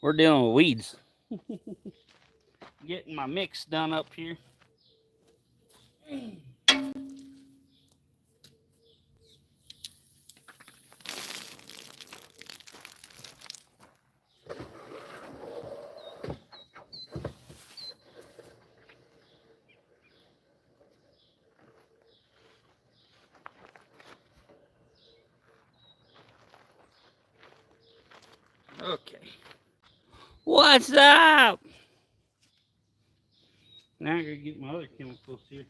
we're dealing with weeds. Getting my mix done up here. Okay. What's up? Now I gotta get my other chemicals here.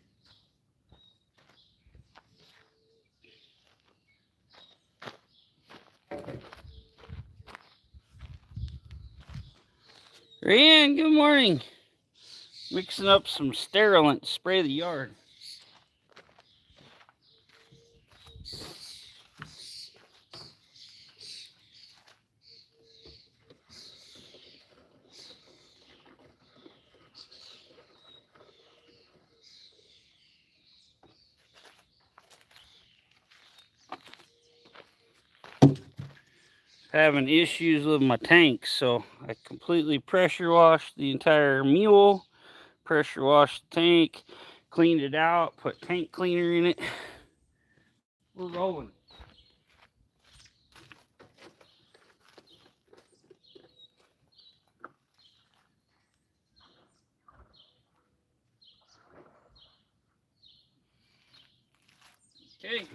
Ryan, good morning. Mixing up some sterilant to spray the yard. Having issues with my tanks, so I completely pressure washed the entire mule, pressure washed the tank, cleaned it out, put tank cleaner in it. We're rolling. Okay.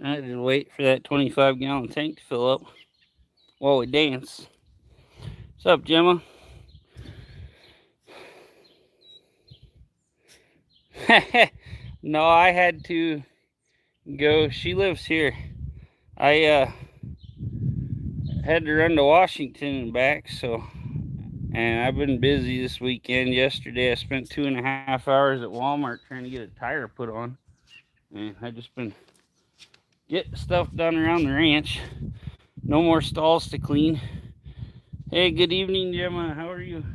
I had to wait for that 25-gallon tank to fill up while we dance. What's up, Gemma? No, I had to go. She lives here. I had to run to Washington and back, and I've been busy this weekend. Yesterday I spent 2.5 hours at Walmart trying to get a tire put on, and I just been getting stuff done around the ranch. No more stalls to clean. Hey, good evening, Gemma. How are you?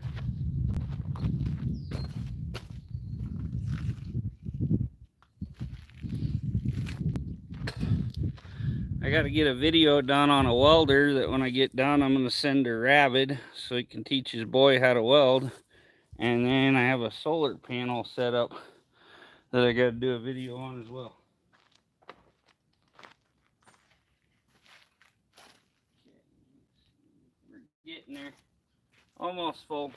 I got to get a video done on a welder that when I get done, I'm going to send to Rabbit so he can teach his boy how to weld. And then I have a solar panel set up that I got to do a video on as well. We're getting there. Almost full.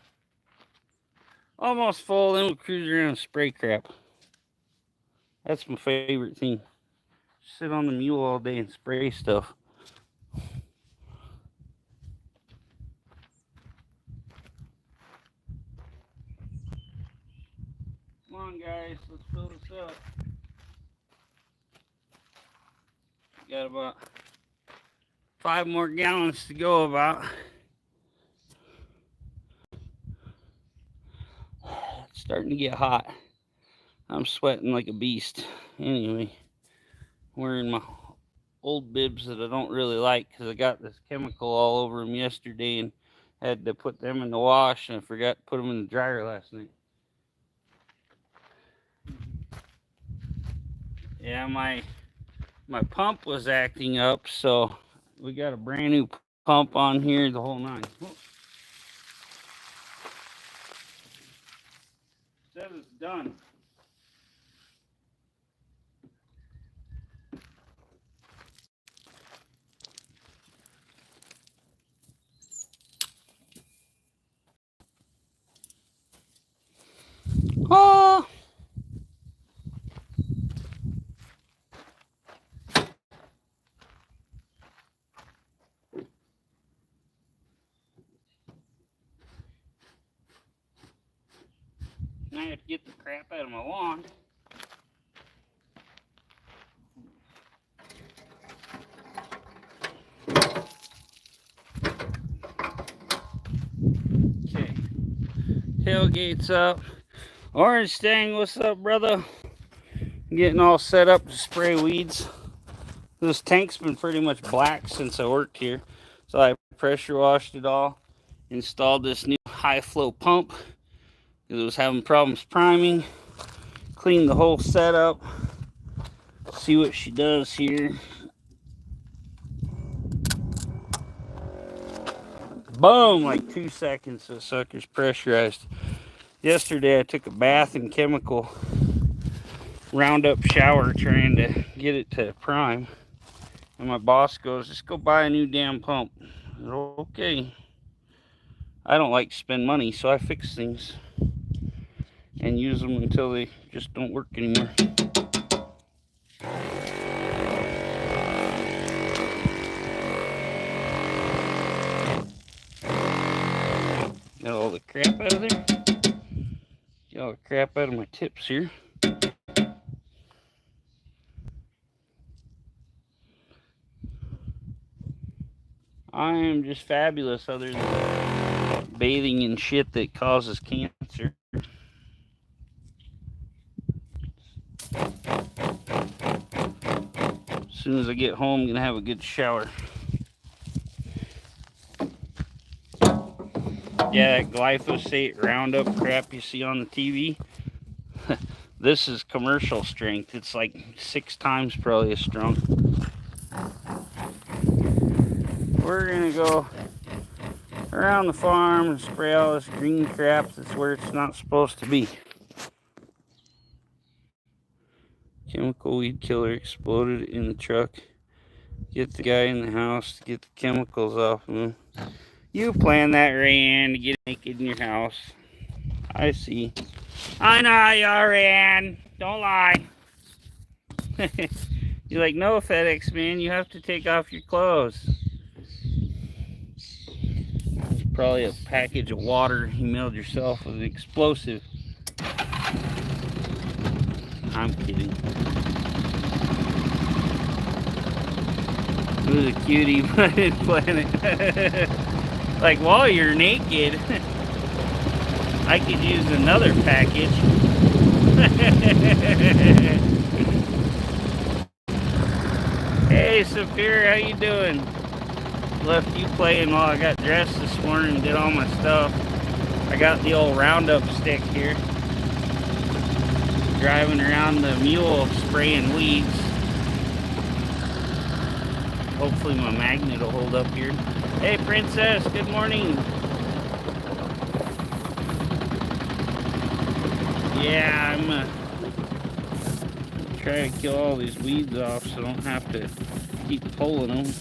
Almost full, then we'll cruise around and spray crap. That's my favorite thing. Sit on the mule all day and spray stuff. Come on, guys, let's fill this up. Got about 5 more gallons to go about. It's starting to get hot. I'm sweating like a beast. Anyway, wearing my old bibs that I don't really like because I got this chemical all over them yesterday and had to put them in the wash, and I forgot to put them in the dryer last night. Yeah, my pump was acting up, so we got a brand new pump on here, the whole nine. Says it's done. Oh. Now I have to get the crap out of my lawn. Okay. Tailgate's up. Orange Stang, what's up, brother? Getting all set up to spray weeds. This tank's been pretty much black since I worked here. So I pressure washed it all. Installed this new high flow pump. because it was having problems priming. Clean the whole setup. See what she does here. Boom! Like 2 seconds, the sucker's pressurized. Yesterday I took a bath in chemical Roundup shower trying to get it to prime. And my boss goes, just go buy a new damn pump. I said, okay. I don't like to spend money, so I fix things and use them until they just don't work anymore. Got all the crap out of there. Get all the crap out of my tips here. I am just fabulous other than bathing in shit that causes cancer. As soon as I get home, I'm going to have a good shower. Yeah, that glyphosate Roundup crap you see on the TV, this is commercial strength. It's like 6 times probably as strong. We're going to go around the farm and spray all this green crap that's where it's not supposed to be. Chemical weed killer exploded in the truck. Get the guy in the house to get the chemicals off of him. You planned that, Rayanne, to get naked in your house. I see. I know you are, Rayanne. Don't lie. You're like, no, FedEx man, you have to take off your clothes. Probably a package of water you mailed yourself with an explosive. I'm kidding. Who's a cutie, but I didn't plan it. Like, while you're naked, I could use another package. Hey, Saphir, how you doing? Left you playing while I got dressed this morning and did all my stuff. I got the old Roundup stick here. Driving around the mule spraying weeds. Hopefully my magnet will hold up here. Hey, Princess, good morning. Yeah, I'm try to kill all these weeds off so I don't have to keep pulling them.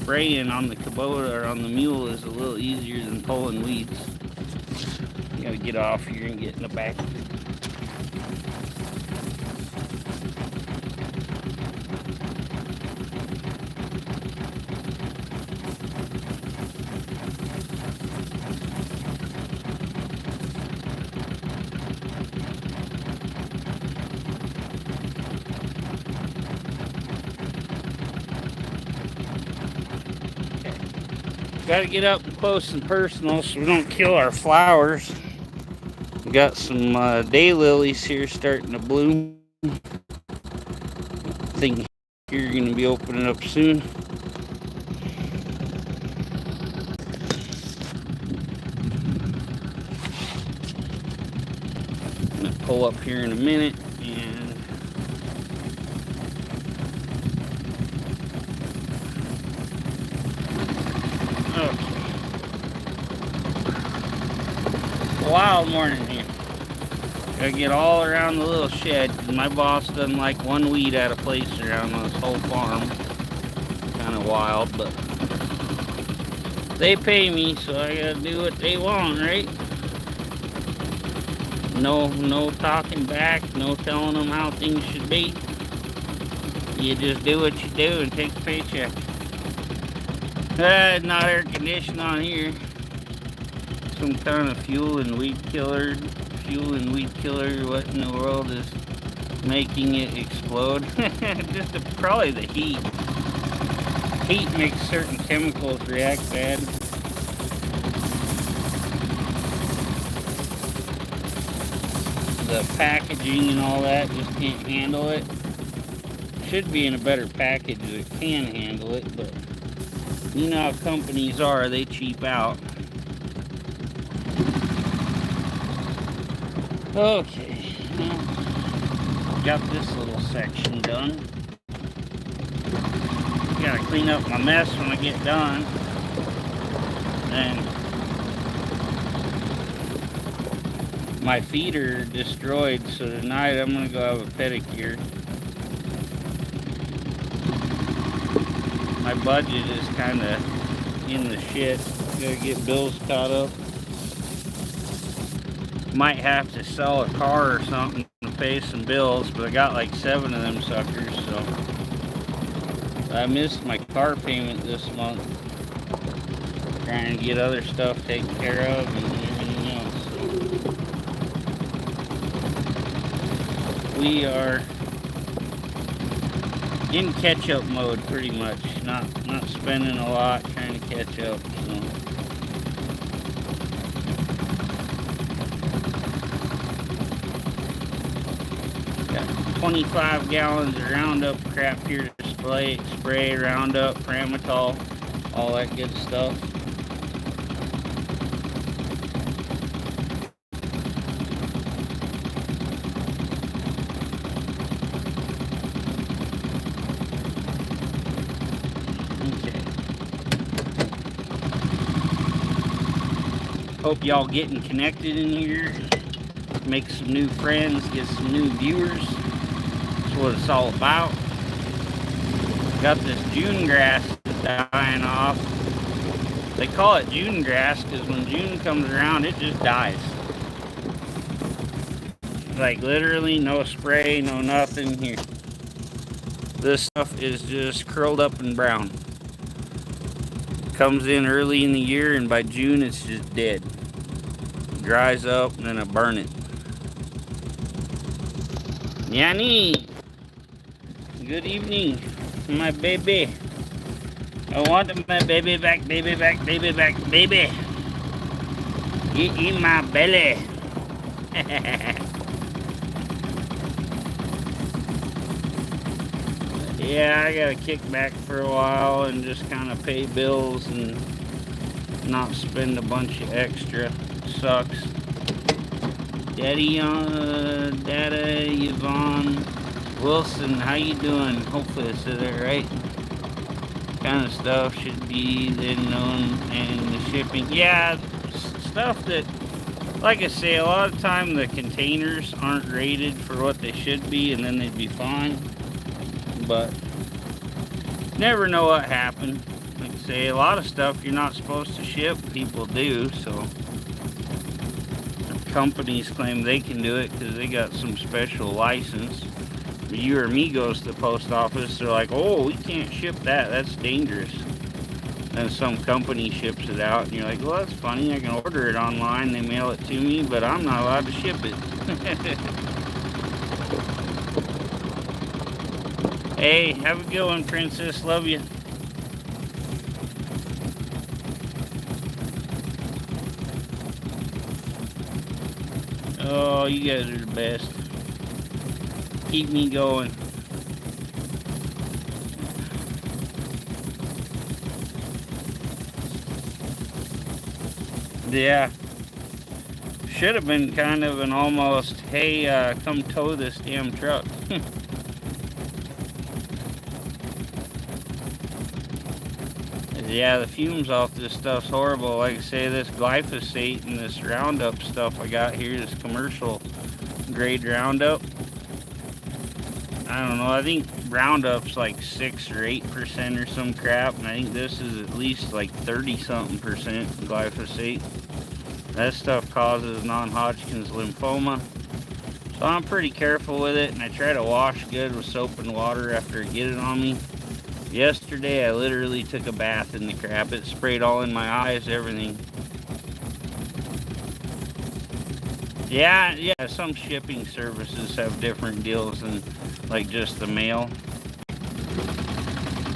Spraying on the Kubota or on the mule is a little easier than pulling weeds. You gotta get off here and get in the back. Got to get up close and personal so we don't kill our flowers. We got some daylilies here starting to bloom. I think you're going to be opening up soon. I'm going to pull up here in a minute. Wild morning here. Gotta get all around the little shed because my boss doesn't like one weed out of place around this whole farm. Kind of wild, but they pay me, so I gotta do what they want, right? No talking back, no telling them how things should be. You just do what you do and take the paycheck. Not air conditioned on here. Some kind of fuel and weed killer. What in the world is making it explode? Just probably the heat. Heat makes certain chemicals react bad. The packaging and all that just can't handle it. Should be in a better package that can handle it, but you know how companies are, they cheap out. Okay, got this little section done. Gotta clean up my mess when I get done. And my feet are destroyed, so tonight I'm gonna go have a pedicure. My budget is kind of in the shit. Gotta get bills caught up. Might have to sell a car or something to pay some bills, but I got like 7 of them suckers, so I missed my car payment this month. Trying to get other stuff taken care of and everything else. We are in catch-up mode pretty much. Not spending a lot, trying to catch up. So. Got 25 gallons of Roundup crap here to spray Roundup, Framatol, all that good stuff. Hope y'all getting connected in here, make some new friends, get some new viewers. That's what it's all about. Got this June grass dying off. They call it June grass because when June comes around, it just dies. Like literally no spray, no nothing here. This stuff is just curled up and brown. Comes in early in the year, and by June it's just dead. Dries up, and then I burn it. Yanni, good evening, my baby. I want my baby back, baby back, baby back, baby. Get in my belly. Yeah, I gotta kick back for a while and just kind of pay bills and not spend a bunch of extra. Sucks. Dada Yvonne Wilson, how you doing? Hopefully I said that right. Kind of stuff should be then known and the shipping. Yeah, stuff that, like I say, a lot of time the containers aren't rated for what they should be, and then they'd be fine. But never know what happened. Like I say, a lot of stuff you're not supposed to ship, people do, so companies claim they can do it because they got some special license. But you or me goes to the post office, they're like, oh, we can't ship that, that's dangerous. Then some company ships it out, and you're like, well, that's funny, I can order it online, they mail it to me, but I'm not allowed to ship it. Hey, have a good one, Princess. Love you. Oh, you guys are the best. Keep me going. Yeah. Should have been kind of an almost, hey, come tow this damn truck. Yeah, the fumes off this stuff's horrible. Like I say, this glyphosate and this Roundup stuff I got here, this commercial grade Roundup. I don't know, I think Roundup's like 6 or 8% or some crap, and I think this is at least like 30-something percent glyphosate. That stuff causes non-Hodgkin's lymphoma. So I'm pretty careful with it, and I try to wash good with soap and water after I get it on me. Yesterday I literally took a bath in the crap. It sprayed all in my eyes, everything. Yeah, some shipping services have different deals than like just the mail.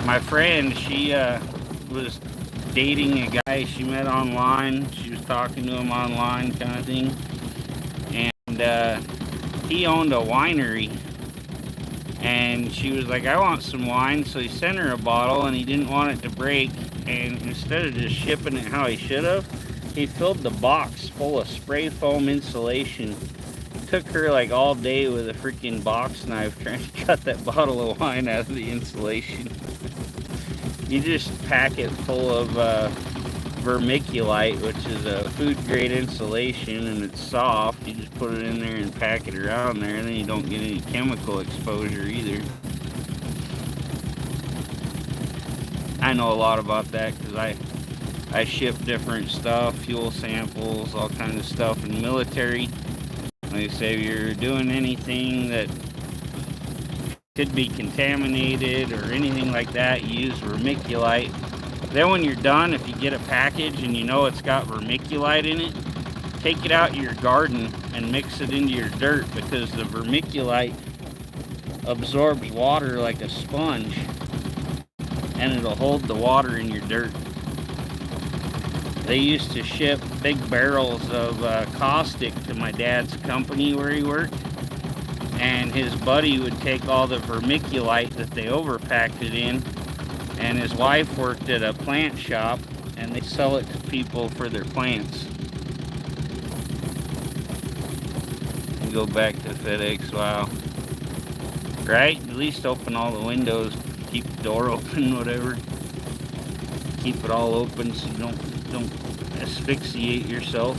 My friend, she was dating a guy she met online. She was talking to him online kind of thing. And he owned a winery. And she was like, I want some wine. So he sent her a bottle, and he didn't want it to break. And instead of just shipping it how he should have, he filled the box full of spray foam insulation took her like all day with a freaking box knife trying to cut that bottle of wine out of the insulation. You just pack it full of vermiculite, which is a food grade insulation, and it's soft. You just put it in there and pack it around there, and then you don't get any chemical exposure either. I know a lot about that because I ship different stuff, fuel samples, all kinds of stuff in the military. Like I say, if you're doing anything that could be contaminated or anything like that, you use vermiculite. Then when you're done, if you get a package and you know it's got vermiculite in it, take it out of your garden and mix it into your dirt, because the vermiculite absorbs water like a sponge, and it'll hold the water in your dirt. They used to ship big barrels of caustic to my dad's company where he worked, and his buddy would take all the vermiculite that they overpacked it in, and his wife worked at a plant shop, and they sell it to people for their plants. Go back to FedEx. Wow. Right? At least open all the windows, keep the door open, whatever. Keep it all open so you don't asphyxiate yourself.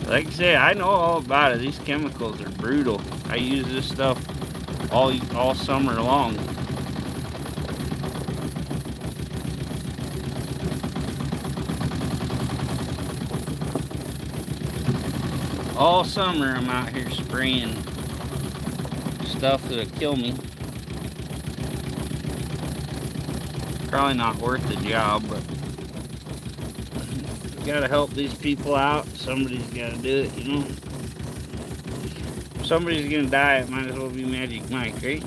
Like I say, I know all about it. These chemicals are brutal. I use this stuff all summer long. All summer I'm out here spraying stuff that'll kill me. Probably not worth the job, but you gotta help these people out. Somebody's gotta do it, you know. If somebody's gonna die, it might as well be Magic Mike, right?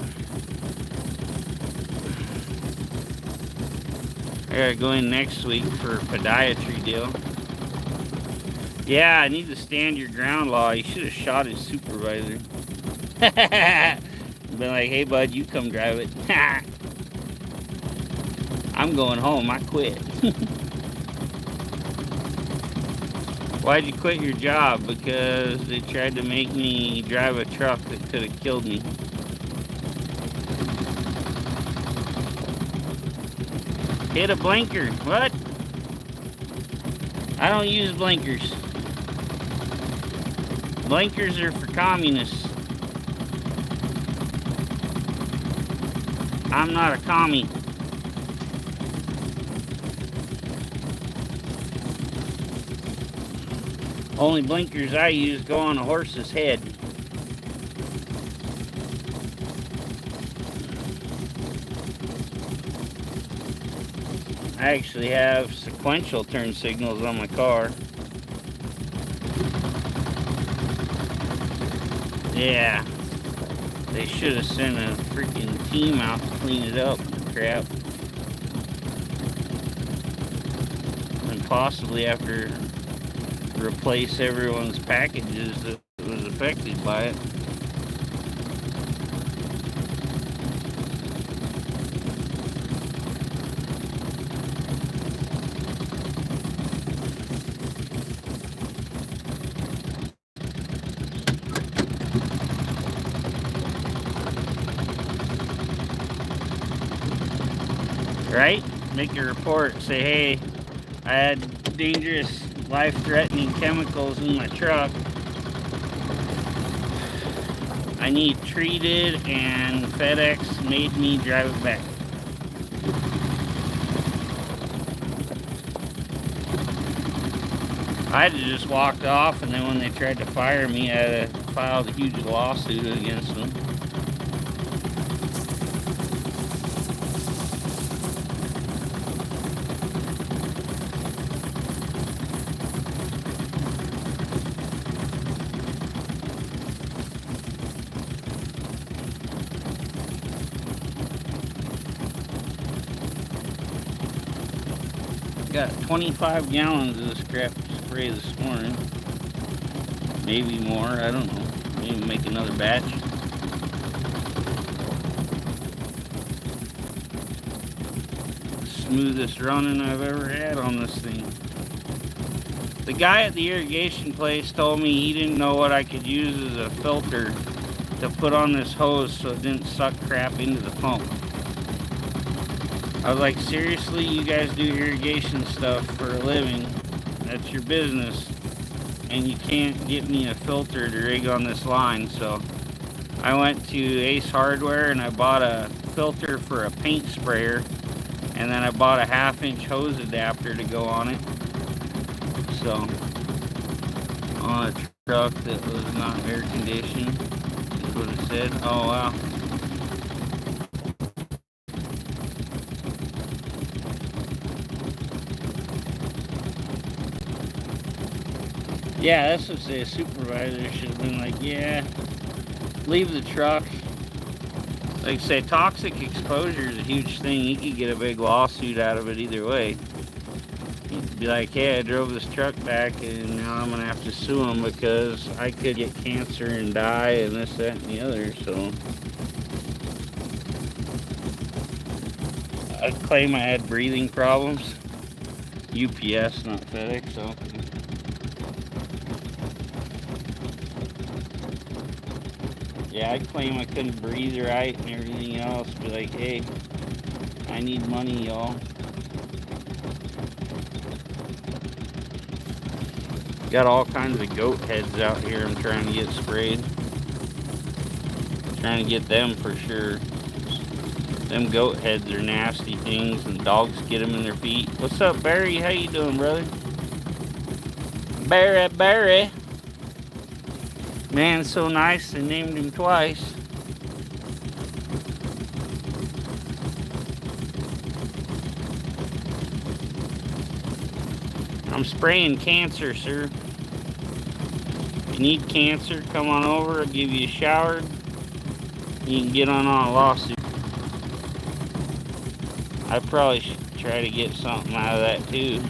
I gotta go in next week for a podiatry deal. Yeah, I need the stand your ground law. He should have shot his supervisor. Been like, hey bud, you come drive it. I'm going home, I quit. Why'd you quit your job? Because they tried to make me drive a truck that could have killed me. Hit a blinker. What? I don't use blinkers. Blinkers are for communists. I'm not a commie. Only blinkers I use go on a horse's head. I actually have sequential turn signals on my car. Yeah, they should have sent a freaking team out to clean it up. Crap. And possibly after replace everyone's packages that was affected by it. Right? Make a report. Say, hey, I had dangerous, life-threatening chemicals in my truck. I need treated, and FedEx made me drive it back. I had to just walk off, and then when they tried to fire me, I had to file a huge lawsuit against them. Got 25 gallons of this crap spray this morning. Maybe more, I don't know. Maybe make another batch. Smoothest running I've ever had on this thing. The guy at the irrigation place told me he didn't know what I could use as a filter to put on this hose so it didn't suck crap into the pump. I was like, seriously, you guys do irrigation stuff for a living? That's your business. And you can't get me a filter to rig on this line. So I went to Ace Hardware and I bought a filter for a paint sprayer. And then I bought a 1/2-inch hose adapter to go on it. So, on a truck that was not air conditioned, is what it said. Oh wow. Yeah, that's what the supervisor should have been like, yeah, leave the truck. Like I say, toxic exposure is a huge thing. You could get a big lawsuit out of it either way. You'd be like, hey, I drove this truck back and now I'm going to have to sue them because I could get cancer and die and this, that, and the other. So I claim I had breathing problems. UPS, not FedEx, so. Yeah, I claim I couldn't breathe right and everything else. Be like, hey, I need money, y'all. Got all kinds of goat heads out here I'm trying to get sprayed. Trying to get them for sure. Them goat heads are nasty things and dogs get them in their feet. What's up, Barry? How you doing, brother? Barry. Man, so nice they named him twice. I'm spraying cancer, sir. If you need cancer, come on over. I'll give you a shower. You can get on a lawsuit. I probably should try to get something out of that too.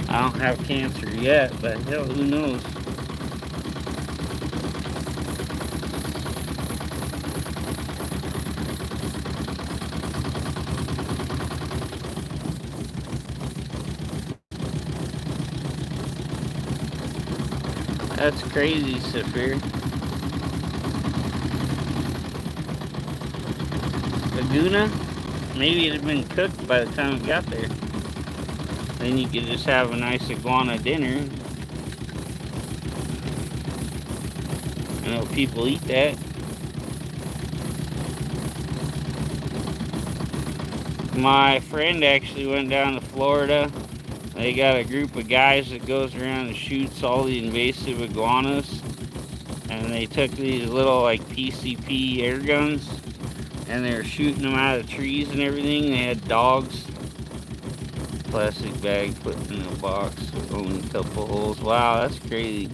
I don't have cancer yet, but hell, who knows? That's crazy, Saphir. Laguna? Maybe it had been cooked by the time it got there. Then you could just have a nice iguana dinner. I know people eat that. My friend actually went down to Florida. They got a group of guys that goes around and shoots all the invasive iguanas. And they took these little like PCP air guns and they were shooting them out of trees and everything. They had dogs. Plastic bag put in a box, only a couple holes. Wow, that's crazy.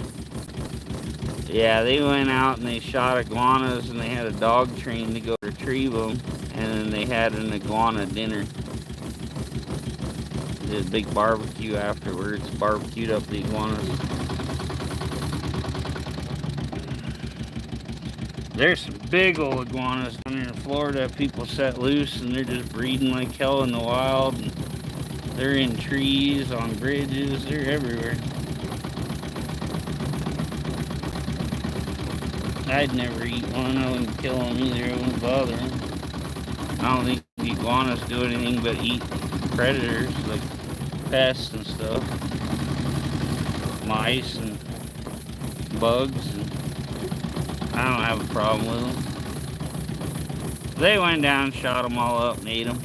Yeah, they went out and they shot iguanas and they had a dog train to go retrieve them. And then they had an iguana dinner. Did a big barbecue afterwards, barbecued up the iguanas. There's some big old iguanas down here in Florida. People set loose and they're just breeding like hell in the wild. And they're in trees, on bridges, they're everywhere. I'd never eat one, I wouldn't kill them either, it wouldn't bother them. I don't think the iguanas do anything but eat predators like pests and stuff, mice and bugs, and I don't have a problem with them. They went down, shot them all up, and ate them.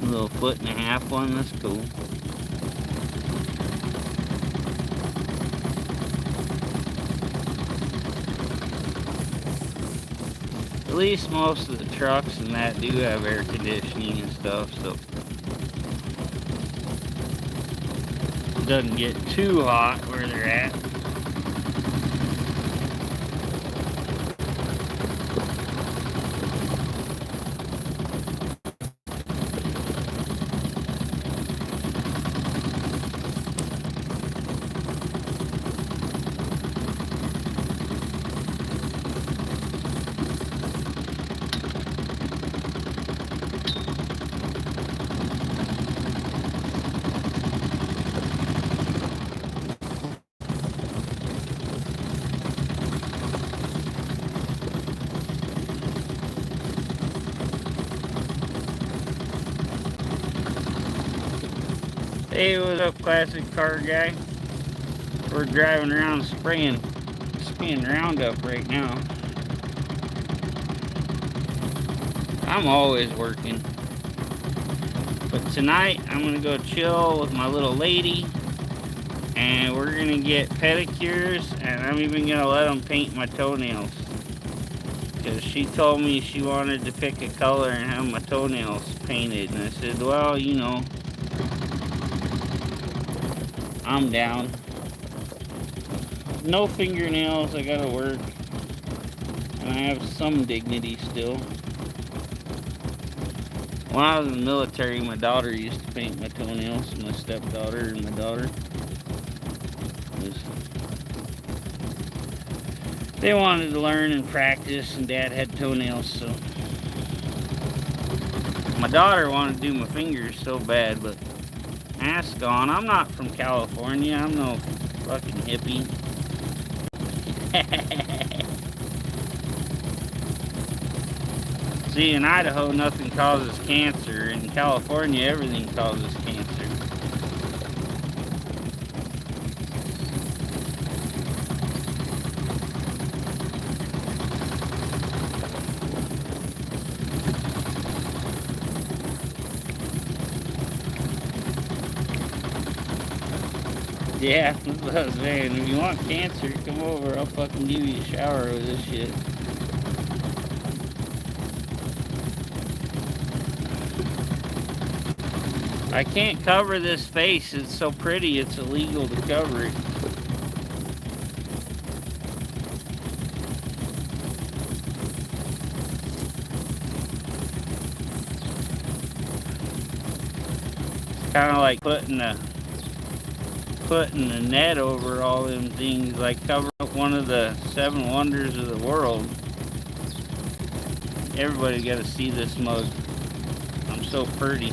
A little 1.5 foot one, that's cool. At least most of the trucks and that do have air conditioning and stuff, so it doesn't get too hot where they're at. Hey, what's up, classic car guy? We're driving around spraying Roundup right now. I'm always working. But tonight, I'm gonna go chill with my little lady. And we're gonna get pedicures, and I'm even gonna let them paint my toenails. Because she told me she wanted to pick a color and have my toenails painted. And I said, well, you know, I'm down. No fingernails, I gotta work. And I have some dignity still. When I was in the military, my daughter used to paint my toenails. My stepdaughter and my daughter. They wanted to learn and practice, and Dad had toenails, so. My daughter wanted to do my fingers so bad, but ask on. I'm not from California. I'm no fucking hippie. See, in Idaho, nothing causes cancer. In California, everything causes cancer. Yeah, that's what I was saying. If you want cancer, come over. I'll fucking give you a shower with this shit. I can't cover this face. It's so pretty, it's illegal to cover it. It's kind of like putting a net over all them things, like covering up one of the 7 wonders of the world. Everybody got to see this mug. I'm so pretty.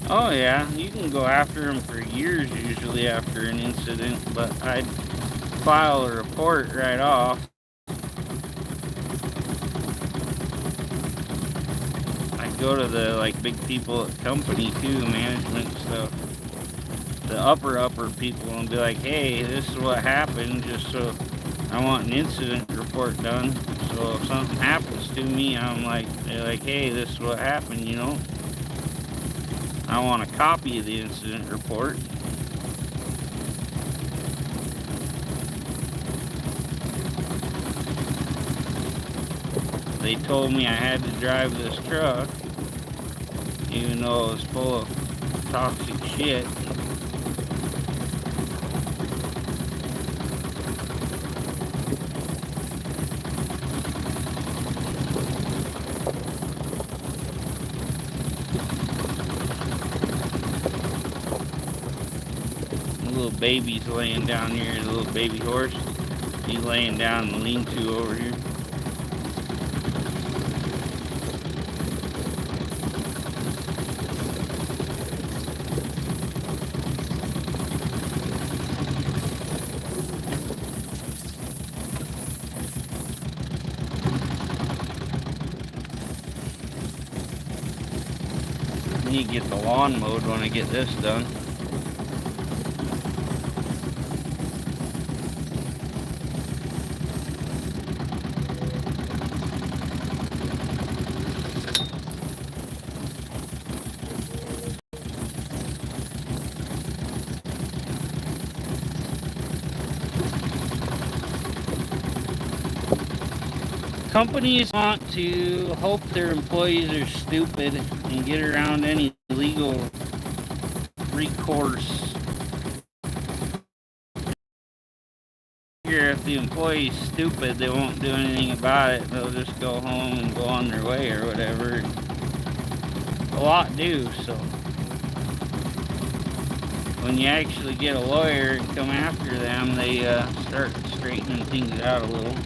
Oh yeah, you can go after them for years usually after an incident, but I'd file a report right off. I'd go to the big people at the company too, management stuff, the upper people, and be like, hey, this is what happened, just so I want an incident report done. So if something happens to me, they're like, hey, this is what happened, you know. I want a copy of the incident report. They told me I had to drive this truck, even though it was full of toxic shit. Little baby's laying down here, the little baby horse. He's laying down in the lean-to over here. I need to get the lawn mowed when I get this done. Companies want to hope their employees are stupid and get around any legal recourse. If the employee's stupid, they won't do anything about it. They'll just go home and go on their way or whatever. A lot do, so. when you actually get a lawyer and come after them, they start straightening things out a little.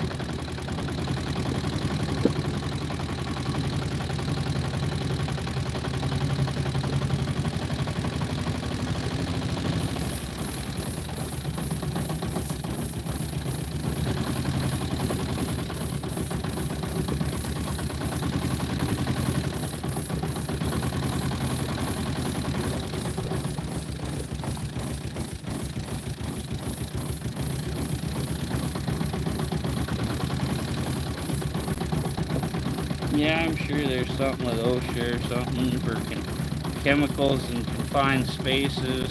Yeah, I'm sure there's something with OSHA or something for chemicals in confined spaces,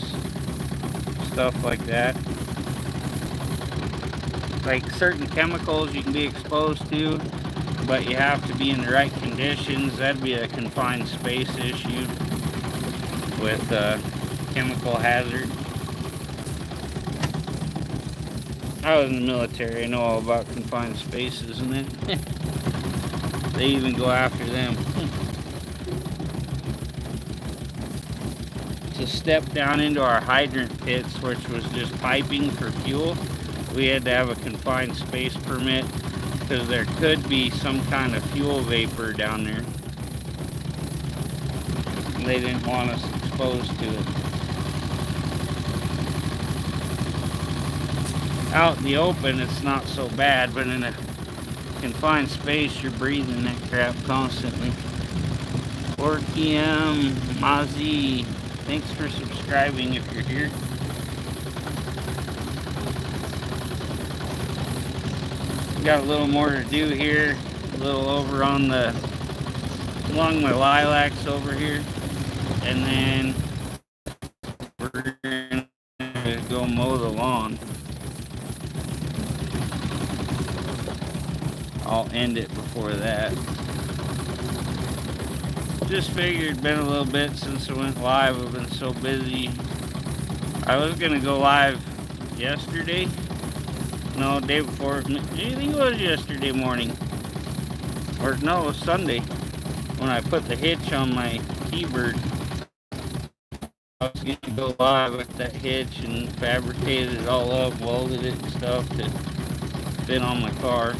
stuff like that. Like certain chemicals you can be exposed to, but you have to be in the right conditions. That'd be a confined space issue with chemical hazard. I was in the military. I know all about confined spaces, and then they even go after them. To step down into our hydrant pits, which was just piping for fuel, we had to have a confined space permit because there could be some kind of fuel vapor down there. And they didn't want us exposed to it. Out in the open, it's not so bad, but in a confined space, you're breathing that crap constantly. Orkium Mazi, thanks for subscribing if you're here. Got a little more to do here, a little over on the along my lilacs over here, and then we're gonna go mow the lawn. I'll end it before that. Just figured, been a little bit since I went live. I've been so busy. I was gonna go live yesterday. No, day before. I think it was yesterday morning. Or no, it was Sunday. When I put the hitch on my T-Bird. I was gonna go live with that hitch and fabricated it all up, welded it and stuff to fit on my car.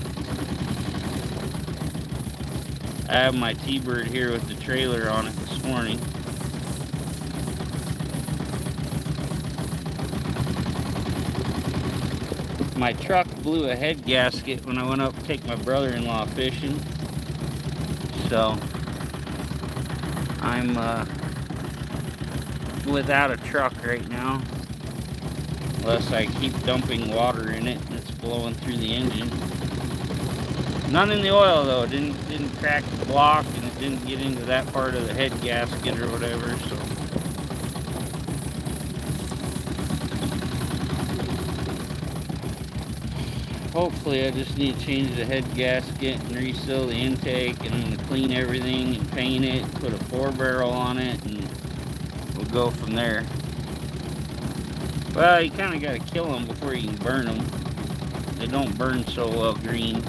I have my T-Bird here with the trailer on it this morning. My truck blew a head gasket when I went up to take my brother-in-law fishing. So I'm without a truck right now. Unless I keep dumping water in it and it's blowing through the engine. None in the oil though. It didn't crack the block, and it didn't get into that part of the head gasket or whatever. So hopefully I just need to change the head gasket and reseal the intake, and I'm going to clean everything and paint it, put a 4-barrel on it, and we'll go from there. Well, you kind of got to kill them before you can burn them. They don't burn so well green.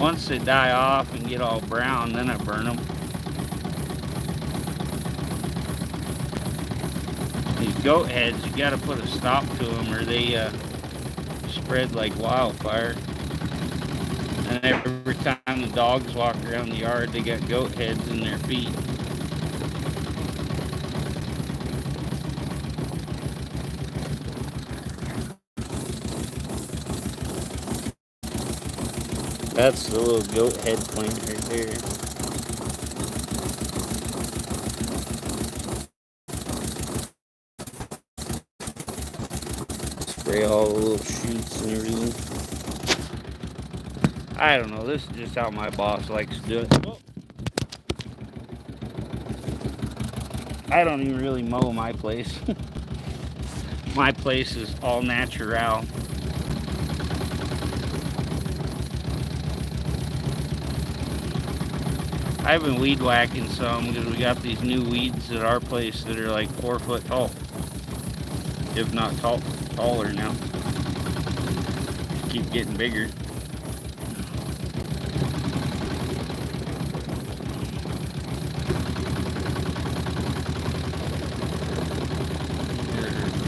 Once they die off and get all brown, then I burn them. These goat heads, you got to put a stop to them, or they spread like wildfire. And every time the dogs walk around the yard, they got goat heads in their feet. That's the little goat head plant right there. Spray all the little shoots and everything. I don't know, this is just how my boss likes to do it. Oh. I don't even really mow my place. My place is all natural. I've been weed whacking some because we got these new weeds at our place that are like 4 foot tall, if not taller now. Keep getting bigger.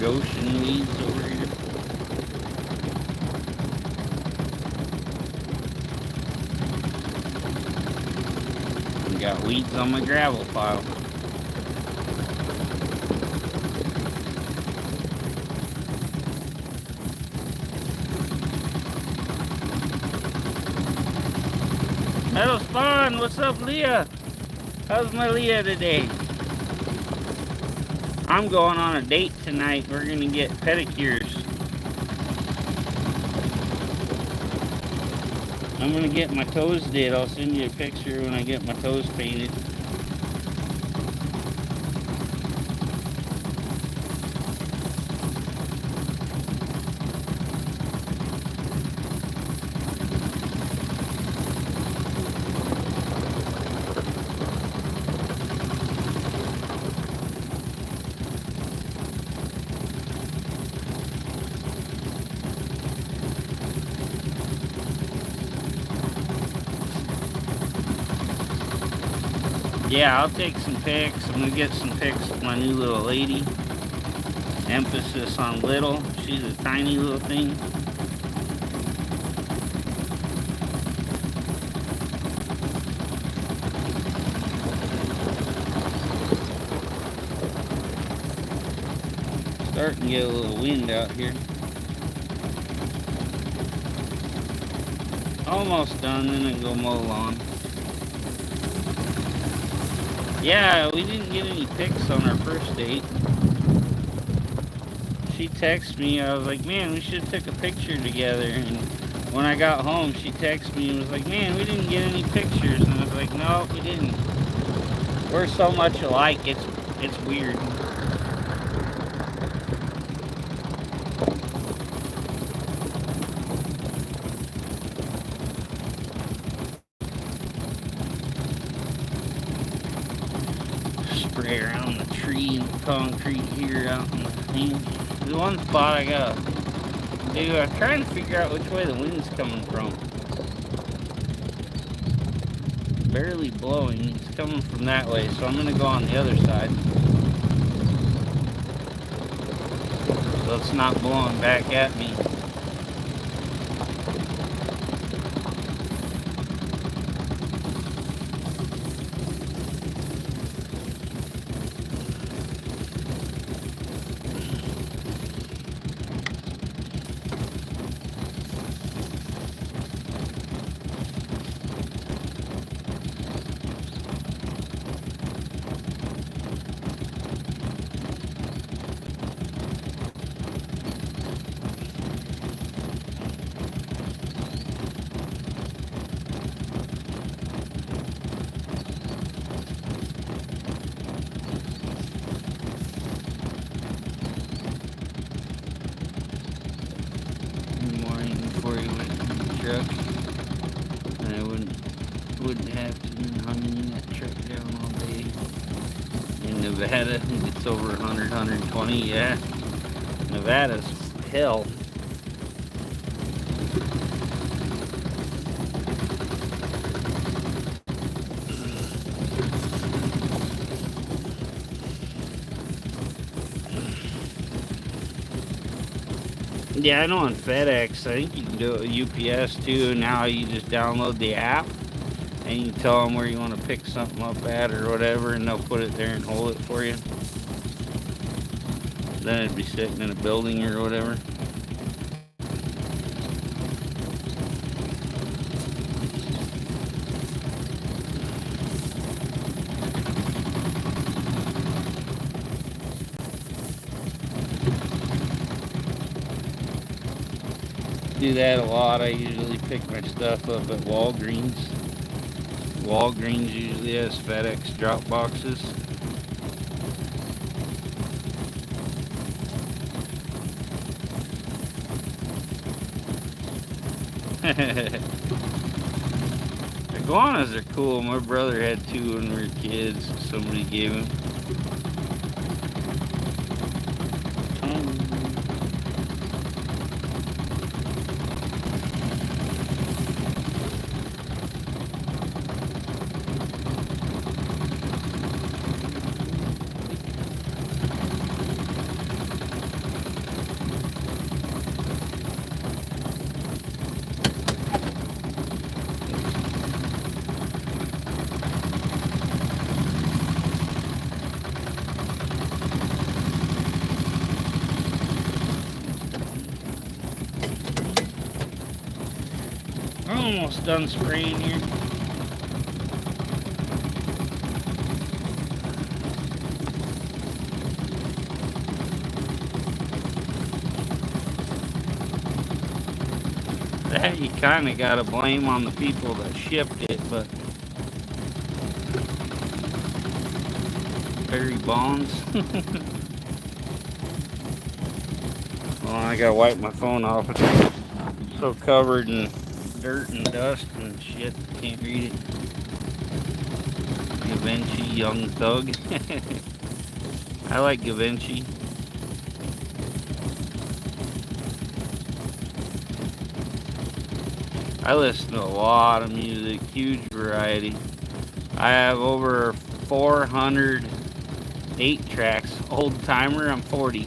Goshen weeds over here. We got weeds on my gravel pile. Metal Spawn, what's up, Leah? How's my Leah today? I'm going on a date tonight. We're gonna get pedicures. I'm gonna get my toes did. I'll send you a picture when I get my toes painted. Yeah, I'll take some pics. I'm gonna get some pics of my new little lady. Emphasis on little. She's a tiny little thing. Starting to get a little wind out here. Almost done, then I go mow lawn. Yeah, we didn't get any pics on our first date. She texted me, I was like, man, we should have took a picture together. And when I got home, she texted me and was like, man, we didn't get any pictures. And I was like, no, we didn't. We're so much alike, it's weird. Spray around the tree and the concrete here out in the thing. The one spot I gotta do, I'm trying to figure out which way the wind's coming from. Barely blowing, it's coming from that way, so I'm gonna go on the other side. So it's not blowing back at me. And I wouldn't have to be hunting that truck down all day. In Nevada, it's over 100, 120, yeah. Nevada's hell. Yeah, I know on FedEx, I think you can do it with UPS too. Now you just download the app and you tell them where you want to pick something up at or whatever, and they'll put it there and hold it for you. Then it'd be sitting in a building or whatever. Do that a lot. I usually pick my stuff up at Walgreens. Walgreens usually has FedEx drop boxes. Iguanas are cool. My brother had two when we were kids. Somebody gave him. I'm almost done spraying here. That you kind of got to blame on the people that shipped it, but Barry Bonds. Well, I gotta wipe my phone off. It's so covered in dirt and dust and shit, can't read it. Givenchy Young Thug. I like Givenchy. I listen to a lot of music, huge variety. I have over 400 8-tracks. Old timer, I'm 40.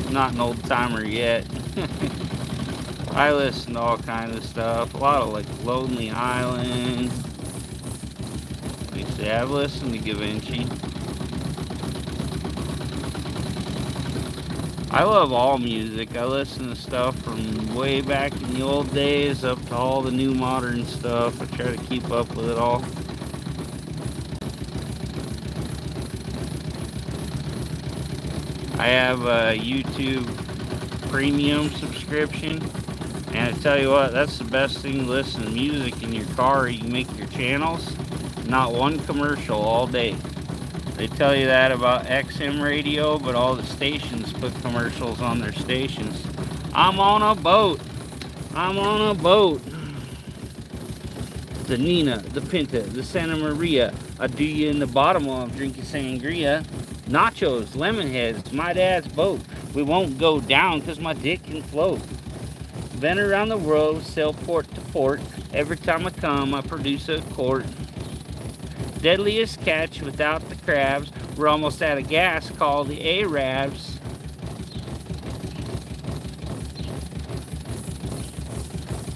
I'm not an old timer yet. I listen to all kinds of stuff. A lot of like Lonely Island. Like I say, I've listened to Givenchy. I love all music. I listen to stuff from way back in the old days up to all the new modern stuff. I try to keep up with it all. I have a YouTube premium subscription, and I tell you what, that's the best thing to listen to music in your car. You can make your channels, not one commercial all day. They tell you that about XM radio, but all the stations put commercials on their stations. I'm on a boat. I'm on a boat. The Nina, the Pinta, the Santa Maria. I do you in the bottom while I'm drinking sangria. Nachos, lemon heads, my dad's boat. We won't go down because my dick can float. Been around the world, sail port to port. Every time I come, I produce a quart. Deadliest catch without the crabs. We're almost out of gas, call the Arabs.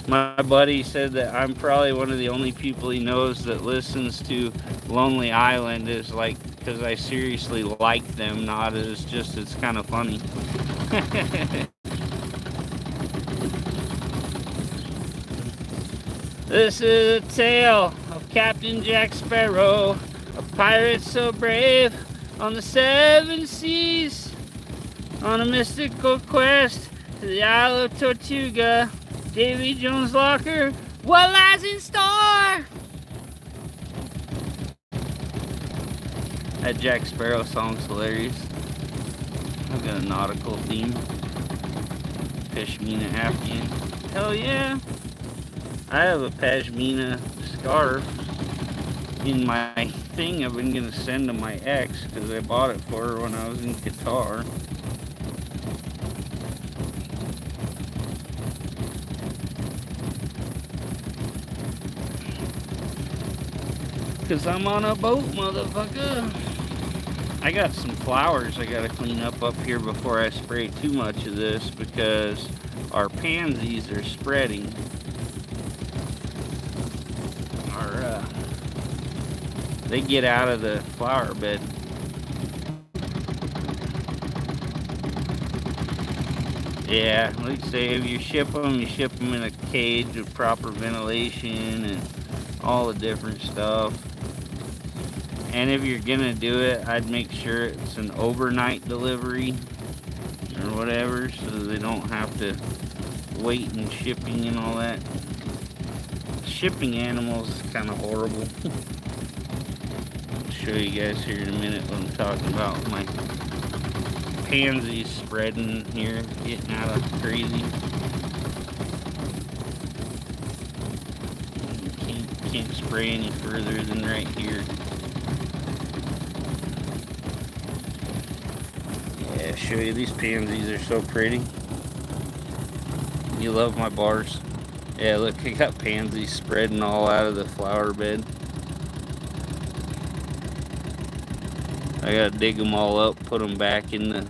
My buddy said that I'm probably one of the only people he knows that listens to Lonely Island is like, because I seriously like them, not as just it's kind of funny. This is a tale of Captain Jack Sparrow, a pirate so brave on the 7 seas, on a mystical quest to the Isle of Tortuga. Davy Jones' locker, what lies in store? That Jack Sparrow song's hilarious. I've got a nautical theme. Pashmina Afghan. Hell yeah! I have a Pashmina scarf in my thing I've been gonna send to my ex because I bought it for her when I was in Qatar. Because I'm on a boat, motherfucker. I got some flowers I gotta clean up here before I spray too much of this because our pansies are spreading. They get out of the flower bed. Yeah, like I say, if you ship them in a cage with proper ventilation and all the different stuff. And if you're gonna do it, I'd make sure it's an overnight delivery or whatever, so they don't have to wait and shipping and all that. Shipping animals is kind of horrible. I'll show you guys here in a minute what I'm talking about. My pansies spreading here, getting out of crazy. Can't spray any further than right here. Yeah, show you, these pansies are so pretty. You love my bars. Yeah, look, I got pansies spreading all out of the flower bed. I gotta dig them all up, put them back in the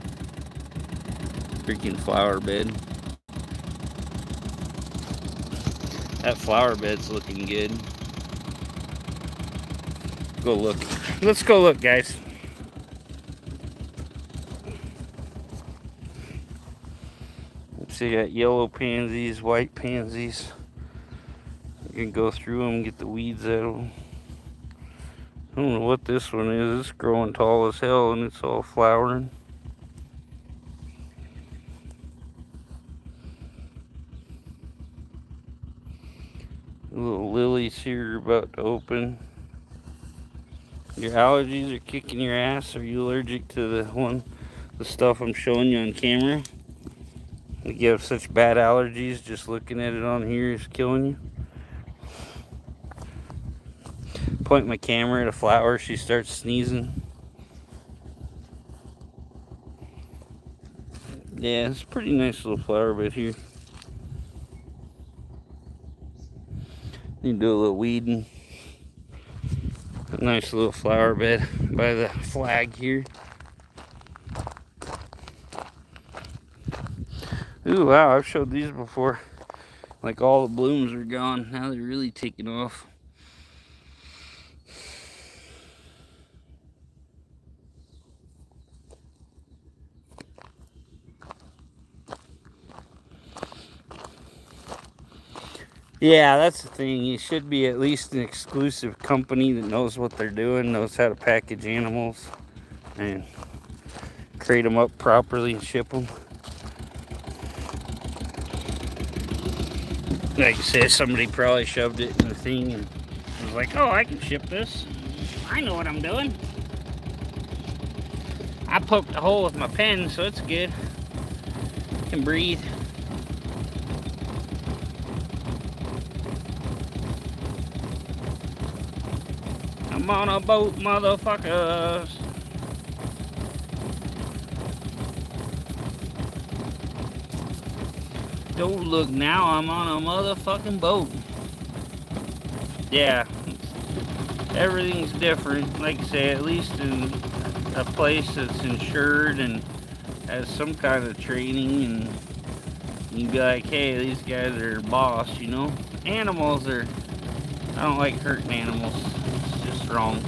freaking flower bed. That flower bed's looking good. Go look. Let's go look, guys. Let's they got yellow pansies, white pansies. You can go through them, get the weeds out of them. I don't know what this one is. It's growing tall as hell and it's all flowering. The little lilies here are about to open. Your allergies are kicking your ass. Are you allergic to the stuff I'm showing you on camera? Like you have such bad allergies, just looking at it on here is killing you. Point my camera at a flower, she starts sneezing. Yeah, it's a pretty nice little flower bed here. Need to do a little weeding. A nice little flower bed by the flag here. Ooh, wow, I've showed these before. Like all the blooms are gone. Now they're really taking off. Yeah, that's the thing. You should be at least an exclusive company that knows what they're doing, knows how to package animals and crate them up properly and ship them. Like I said, somebody probably shoved it in the thing and was like, oh, I can ship this. I know what I'm doing. I poked a hole with my pen, so it's good. I can breathe. I'm on a boat, motherfuckers. Don't look now, I'm on a motherfucking boat. Yeah, everything's different. Like I say, at least in a place that's insured and has some kind of training, and you be like, hey, these guys are boss, you know? Animals are, I don't like hurting animals. It's just wrong.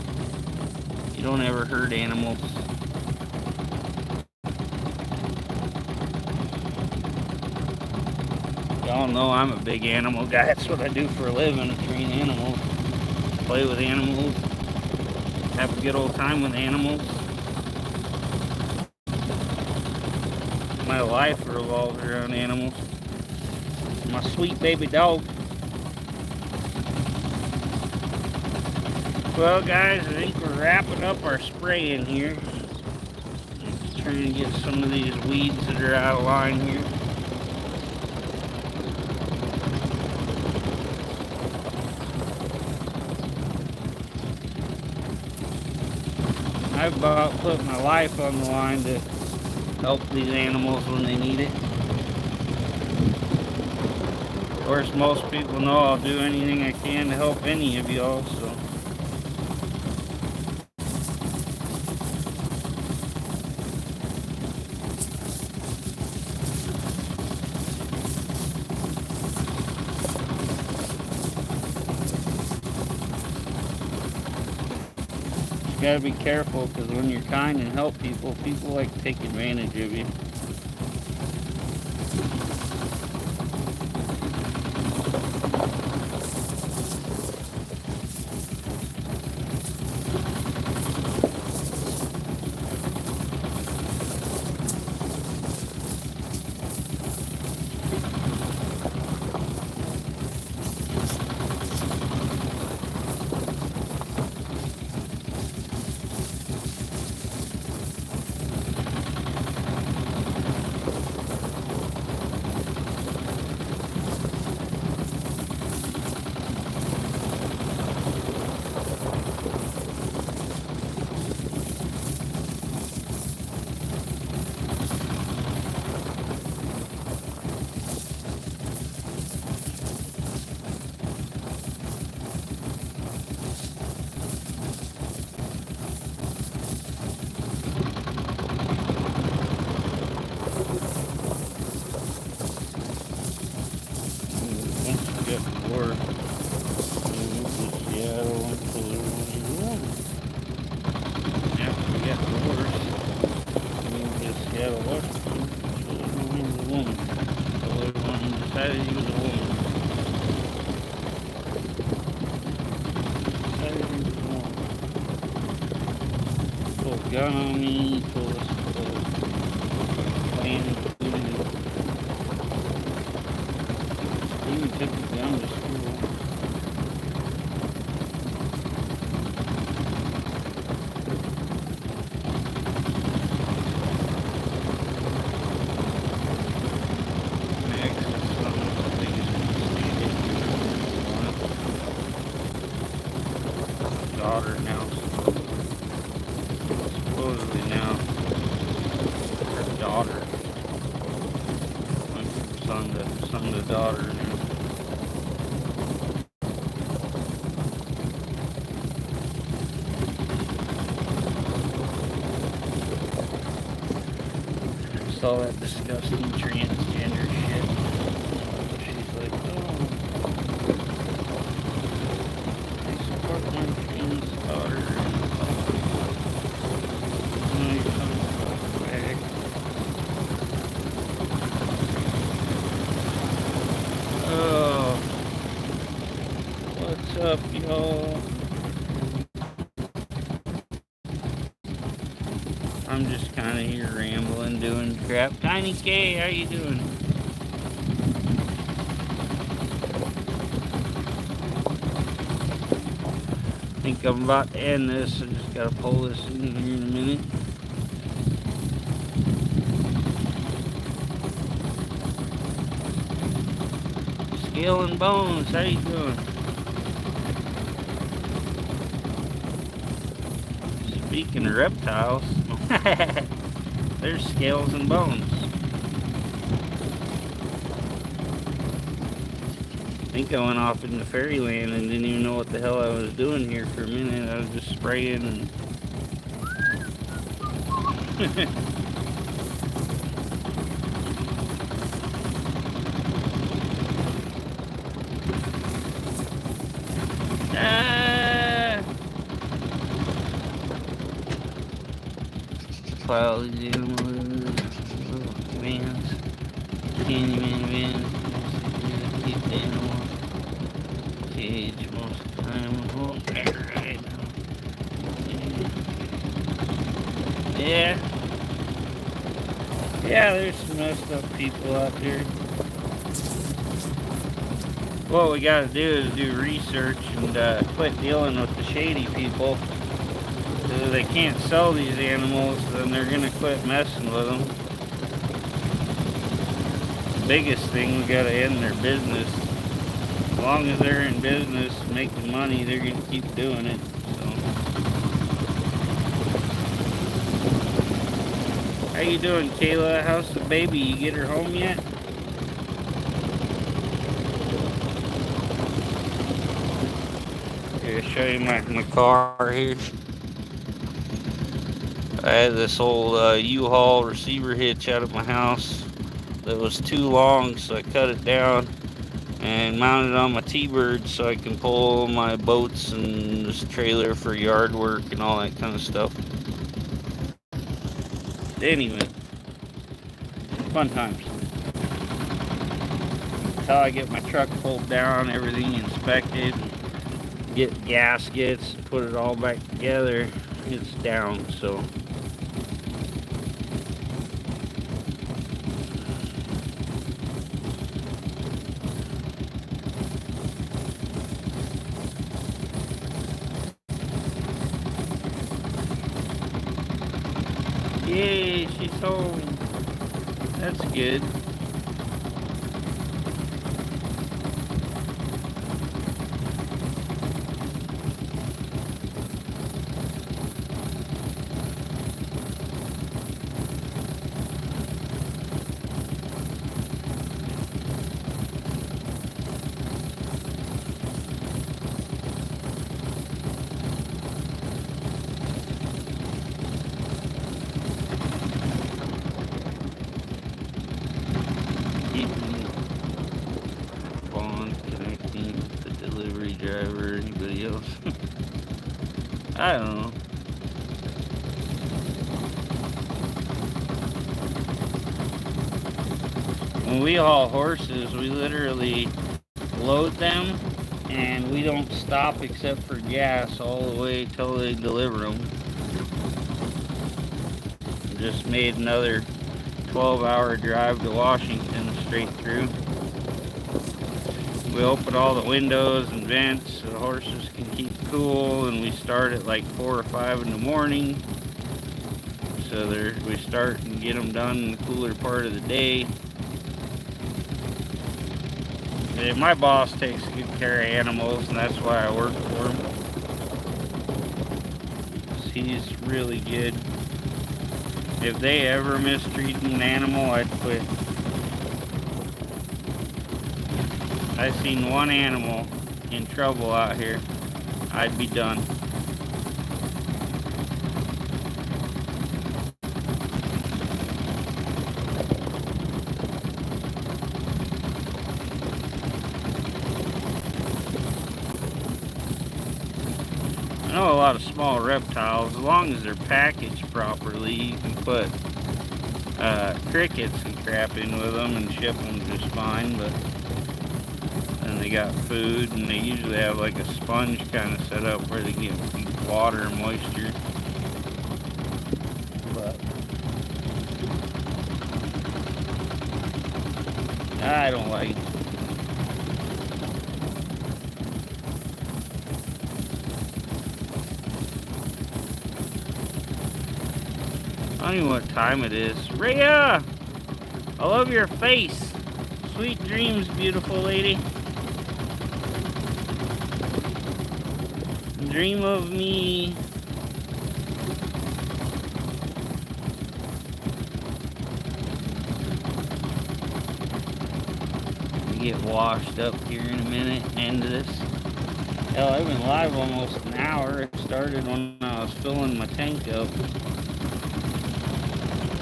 You don't ever hurt animals. Y'all know I'm a big animal guy. That's what I do for a living, I train animals. Play with animals. Have a good old time with animals. My life revolves around animals. My sweet baby dog. Well guys, I think we're wrapping up our spraying here. Just trying to get some of these weeds that are out of line here. I've about put my life on the line to help these animals when they need it. Of course, most people know I'll do anything I can to help any of y'all, so. You gotta be careful, because when you're kind and help people, people like to take advantage of you. decided he was a woman. Decided he was a woman. Pulled a gun on me, told us to plan food. Even took the gun to school. Daughter now, supposedly now, her daughter went from son to daughter now. Just all that disgusting transgender shit. She's like, oh, I support my friend's daughter. Oh, what's up, y'all? I'm just kind of here rambling, doing crap. Tiny K, how you doing? I think I'm about to end this. I just gotta pull this in here in a minute. Scale and Bones, how you doing? Speaking of reptiles, there's Scales and Bones. I think I went off into fairyland and didn't even know what the hell I was doing here for a minute. I was just spraying and Plow these animals, vans, Candyman vans, keep the animal cage most of the time. Oh, right now. Yeah. Yeah, there's some messed up people out there. What we gotta do is do research and quit dealing with the shady people. If they can't sell these animals, then they're gonna quit messing with them. The biggest thing, we gotta end their business. As long as they're in business, making money, they're gonna keep doing it. So, how you doing, Kayla? How's the baby? You get her home yet? Here, I'll show you my car here. I had this old U-Haul receiver hitch out of my house that was too long, so I cut it down and mounted it on my T-Bird so I can pull my boats and this trailer for yard work and all that kind of stuff. Anyway, fun times. Until I get my truck pulled down, everything inspected, get gaskets, put it all back together, it's down, so. Yay, she's home. That's good. Driver or anybody else. I don't know. When we haul horses, we literally load them and we don't stop except for gas all the way till they deliver them. Just made another 12-hour drive to Washington straight through. We open all the windows and vents so the horses can keep cool, and we start at like 4 or 5 in the morning. So we start and get them done in the cooler part of the day. And my boss takes good care of animals, and that's why I work for him. He's really good. If they ever mistreat an animal, I'd quit. I've seen one animal in trouble out here, I'd be done. I know a lot of small reptiles, as long as they're packaged properly, you can put crickets and crap in with them and ship them just fine, but then they got food, and they usually have like a sponge kind of set up where they get water and moisture. But I don't like it. I don't even know what time it is. Rhea! I love your face. Sweet dreams, beautiful lady. Dream of me. Get washed up here in a minute. End of this. Hell, I've been live almost an hour. It started when I was filling my tank up.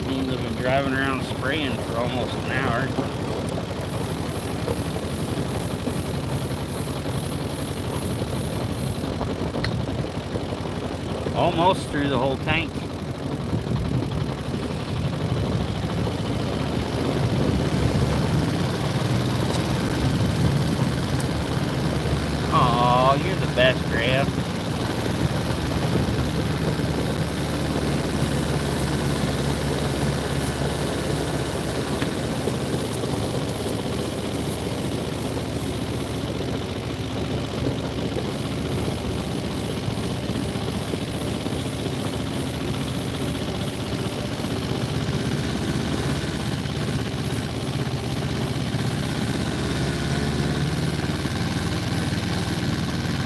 Means I've been driving around spraying for almost an hour. Almost through the whole tank. Aw, you're the best, Rhea.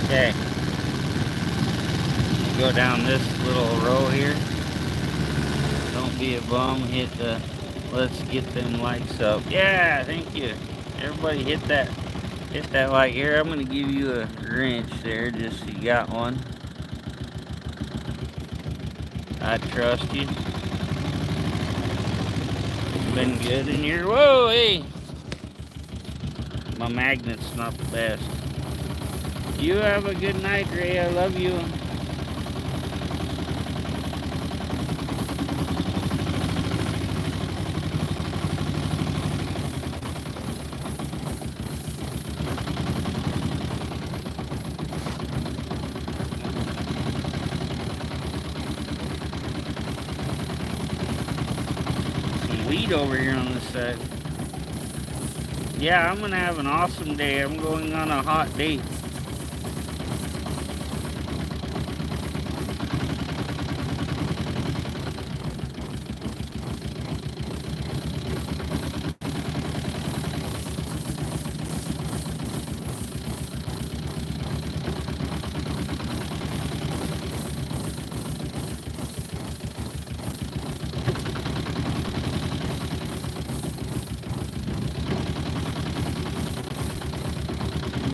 Okay, go down this little row here. Don't be a bum. Hit the let's get them likes up. Yeah, thank you. Everybody hit that like here. I'm gonna give you a wrench there just so you got one. I trust you. You've been good in here. Whoa, hey. My magnet's not the best. You have a good night, Ray. I love you. Some weed over here on this side. Yeah, I'm gonna have an awesome day. I'm going on a hot date.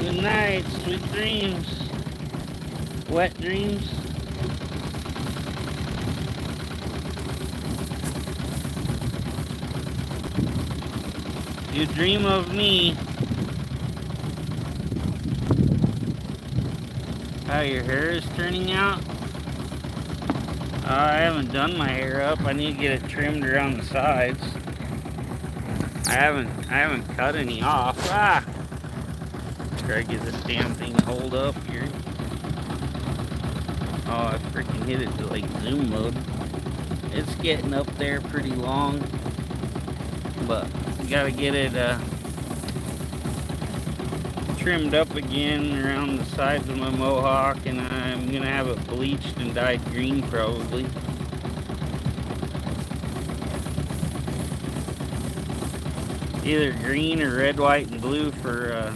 Good night, sweet dreams, wet dreams. You dream of me. How your hair is turning out? I haven't done my hair up. I need to get it trimmed around the sides. I haven't cut any off. Try to get this damn thing hold up here. Oh, I freaking hit it to like zoom mode. It's getting up there pretty long, but gotta get it trimmed up again around the sides of my mohawk, and I'm gonna have it bleached and dyed green probably. Either green or red, white, and blue for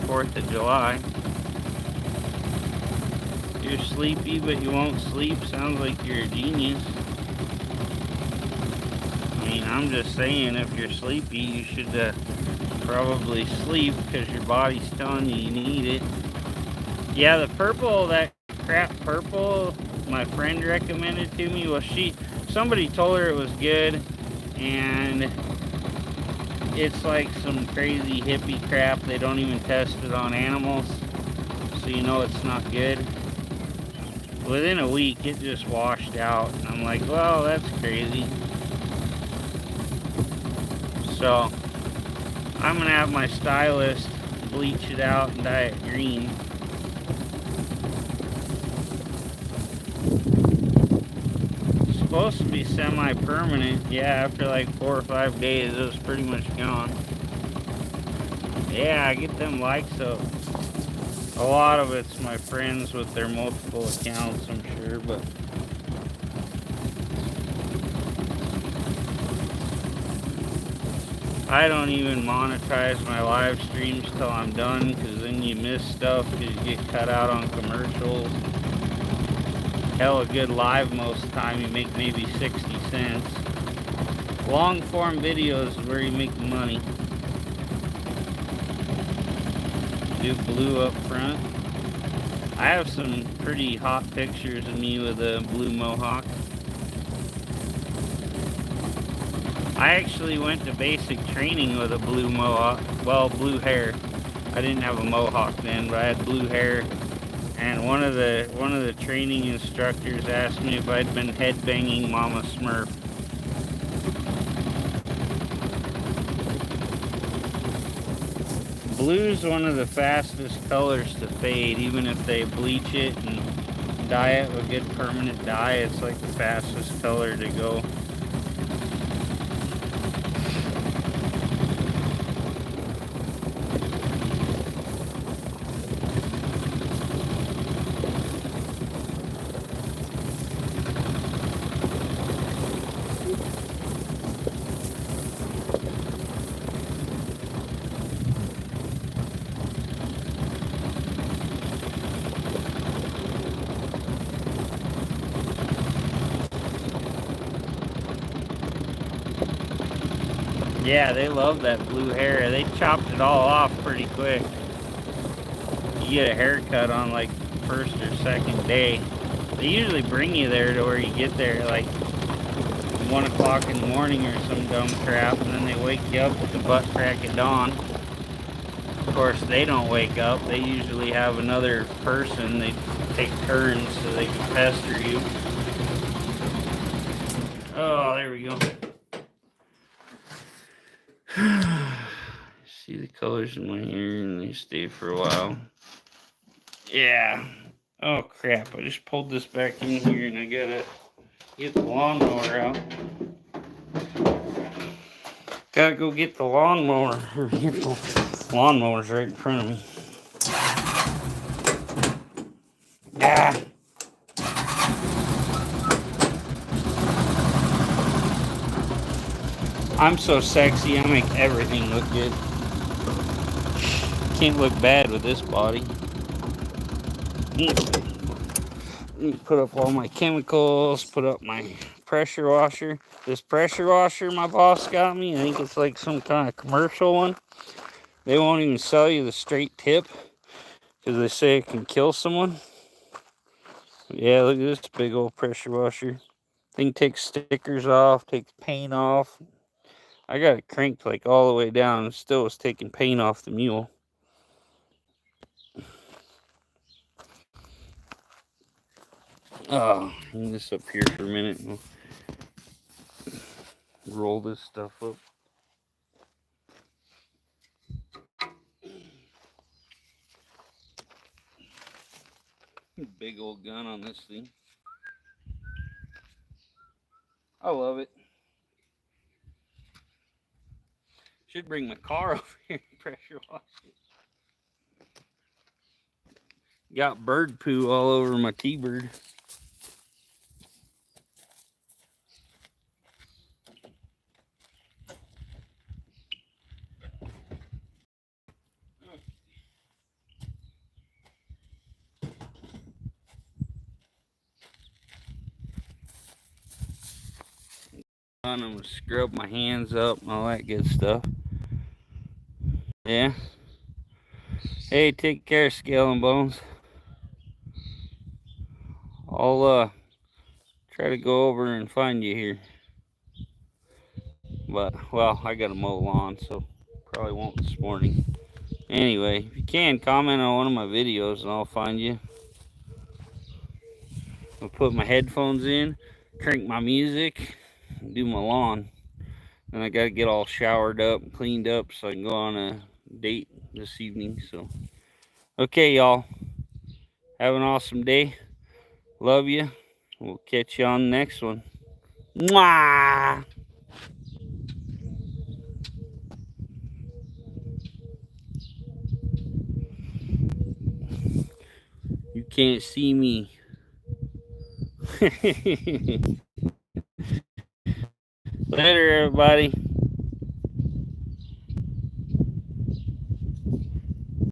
4th of July. You're sleepy but you won't sleep. Sounds like you're a genius. I mean, I'm just saying, if you're sleepy, you should probably sleep because your body's telling you need it. Yeah, the purple, that crap purple my friend recommended to me, well, somebody told her it was good, and it's like some crazy hippie crap. They don't even test it on animals, so you know it's not good. Within a week, it just washed out, and I'm like, well, that's crazy. So I'm gonna have my stylist bleach it out and dye it green. It's supposed to be semi-permanent. Yeah, after like 4 or 5 days, it was pretty much gone. Yeah, I get them likes up. A lot of it's my friends with their multiple accounts, I'm sure, but I don't even monetize my live streams till I'm done, because then you miss stuff because you get cut out on commercials. Hell, a good live most of the time you make maybe 60 cents. Long form videos is where you make the money. Do blue up front. I have some pretty hot pictures of me with a blue mohawk. I actually went to basic training with a blue mohawk. Well, blue hair. I didn't have a mohawk then, but I had blue hair. And one of the training instructors asked me if I'd been headbanging Mama Smurf. Blue's one of the fastest colors to fade, even if they bleach it and dye it with good permanent dye. It's like the fastest color to go. Yeah, they love that blue hair. They chopped it all off pretty quick. You get a haircut on like first or second day. They usually bring you there to where you get there like 1 o'clock in the morning or some dumb crap, and then they wake you up with the butt crack at dawn. Of course, they don't wake up. They usually have another person. They take turns so they can pester you. Oh, there we go. See the colors in my hair, and they stay for a while. Yeah. Oh crap, I just pulled this back in here and I gotta get the lawnmower out. Gotta go get the lawnmower. The lawnmower's right in front of me. Ah. I'm so sexy, I make everything look good. Can't look bad with this body. Put up all my chemicals, put up my pressure washer. This pressure washer my boss got me, I think it's like some kind of commercial one. They won't even sell you the straight tip because they say it can kill someone. Yeah, look at this big old pressure washer. Thing takes stickers off, takes paint off. I got it cranked like all the way down and still was taking paint off the mule. Oh, hang this up here for a minute. We'll roll this stuff up. Big old gun on this thing. I love it. Should bring my car over here and pressure wash it. Got bird poo all over my T-Bird. I'm gonna scrub my hands up and all that good stuff. Yeah. Hey, take care, Scale and Bones. I'll try to go over and find you here. But, well, I gotta mow the lawn, so probably won't this morning. Anyway, if you can, comment on one of my videos and I'll find you. I'll put my headphones in, crank my music, and do my lawn. And I gotta get all showered up and cleaned up so I can go on a date this evening. So, okay, y'all. Have an awesome day. Love you. We'll catch you on the next one. Mwah! You can't see me. Later, everybody.